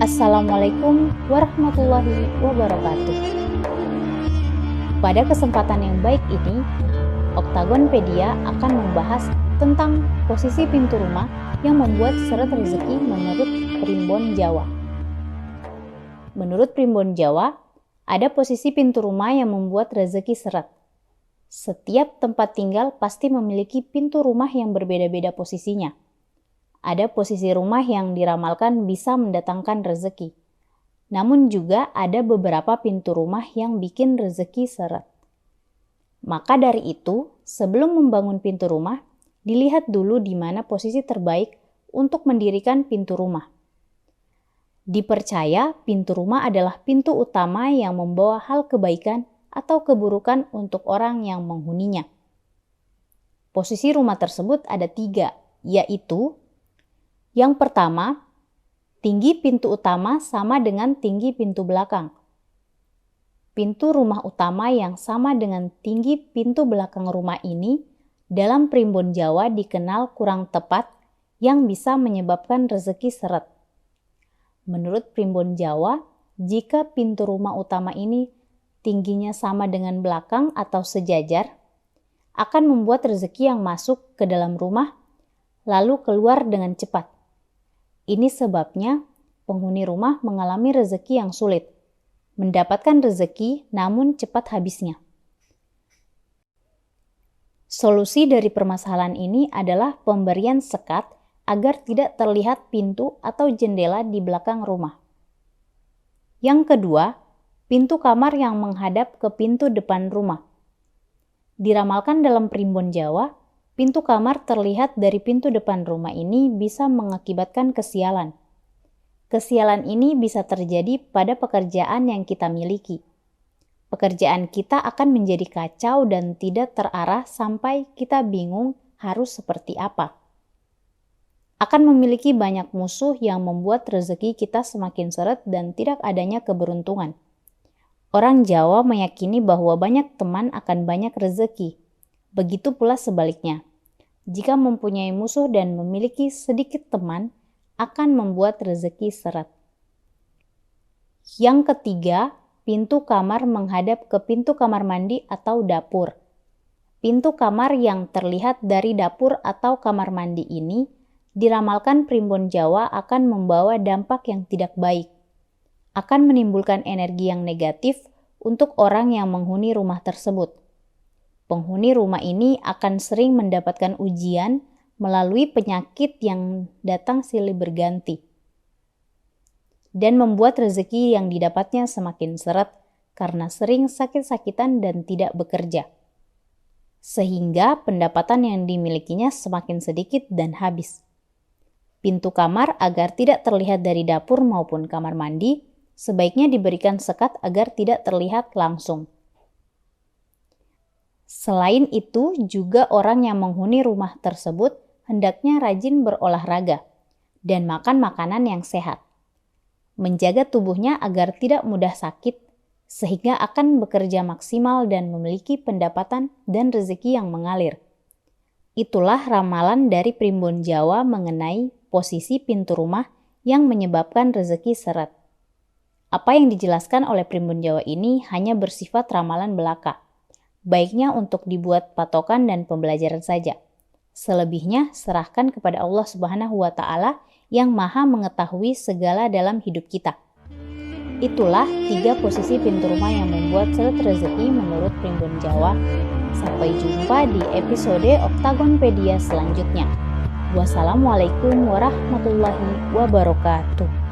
Assalamualaikum warahmatullahi wabarakatuh. Pada kesempatan yang baik ini, Oktagonpedia akan membahas tentang posisi pintu rumah yang membuat seret rezeki menurut Primbon Jawa. Menurut Primbon Jawa, ada posisi pintu rumah yang membuat rezeki seret. Setiap tempat tinggal pasti memiliki pintu rumah yang berbeda-beda posisinya. Ada posisi rumah yang diramalkan bisa mendatangkan rezeki. Namun juga ada beberapa pintu rumah yang bikin rezeki seret. Maka dari itu, sebelum membangun pintu rumah, dilihat dulu di mana posisi terbaik untuk mendirikan pintu rumah. Dipercaya pintu rumah adalah pintu utama yang membawa hal kebaikan atau keburukan untuk orang yang menghuninya. Posisi rumah tersebut ada 3, yaitu yang pertama, tinggi pintu utama sama dengan tinggi pintu belakang. Pintu rumah utama yang sama dengan tinggi pintu belakang rumah ini dalam Primbon Jawa dikenal kurang tepat yang bisa menyebabkan rezeki seret. Menurut Primbon Jawa, jika pintu rumah utama ini tingginya sama dengan belakang atau sejajar, akan membuat rezeki yang masuk ke dalam rumah lalu keluar dengan cepat. Ini sebabnya penghuni rumah mengalami rezeki yang sulit, mendapatkan rezeki namun cepat habisnya. Solusi dari permasalahan ini adalah pemberian sekat agar tidak terlihat pintu atau jendela di belakang rumah. Yang kedua, pintu kamar yang menghadap ke pintu depan rumah. Diramalkan dalam Primbon Jawa, pintu kamar terlihat dari pintu depan rumah ini bisa mengakibatkan kesialan. Kesialan ini bisa terjadi pada pekerjaan yang kita miliki. Pekerjaan kita akan menjadi kacau dan tidak terarah sampai kita bingung harus seperti apa. Akan memiliki banyak musuh yang membuat rezeki kita semakin seret dan tidak adanya keberuntungan. Orang Jawa meyakini bahwa banyak teman akan banyak rezeki. Begitu pula sebaliknya. Jika mempunyai musuh dan memiliki sedikit teman, akan membuat rezeki seret. Yang ketiga, pintu kamar menghadap ke pintu kamar mandi atau dapur. Pintu kamar yang terlihat dari dapur atau kamar mandi ini diramalkan Primbon Jawa akan membawa dampak yang tidak baik. Akan menimbulkan energi yang negatif untuk orang yang menghuni rumah tersebut. Penghuni rumah ini akan sering mendapatkan ujian melalui penyakit yang datang silih berganti dan membuat rezeki yang didapatnya semakin seret karena sering sakit-sakitan dan tidak bekerja. Sehingga pendapatan yang dimilikinya semakin sedikit dan habis. Pintu kamar agar tidak terlihat dari dapur maupun kamar mandi, sebaiknya diberikan sekat agar tidak terlihat langsung. Selain itu, juga orang yang menghuni rumah tersebut hendaknya rajin berolahraga dan makan makanan yang sehat. Menjaga tubuhnya agar tidak mudah sakit, sehingga akan bekerja maksimal dan memiliki pendapatan dan rezeki yang mengalir. Itulah ramalan dari Primbon Jawa mengenai posisi pintu rumah yang menyebabkan rezeki seret. Apa yang dijelaskan oleh Primbon Jawa ini hanya bersifat ramalan belaka. Baiknya untuk dibuat patokan dan pembelajaran saja. Selebihnya serahkan kepada Allah Subhanahu wa Ta'ala yang Maha mengetahui segala dalam hidup kita. Itulah 3 posisi pintu rumah yang membuat seret rezeki menurut Primbon Jawa. Sampai jumpa di episode Oktagonpedia selanjutnya. Wassalamualaikum warahmatullahi wabarakatuh.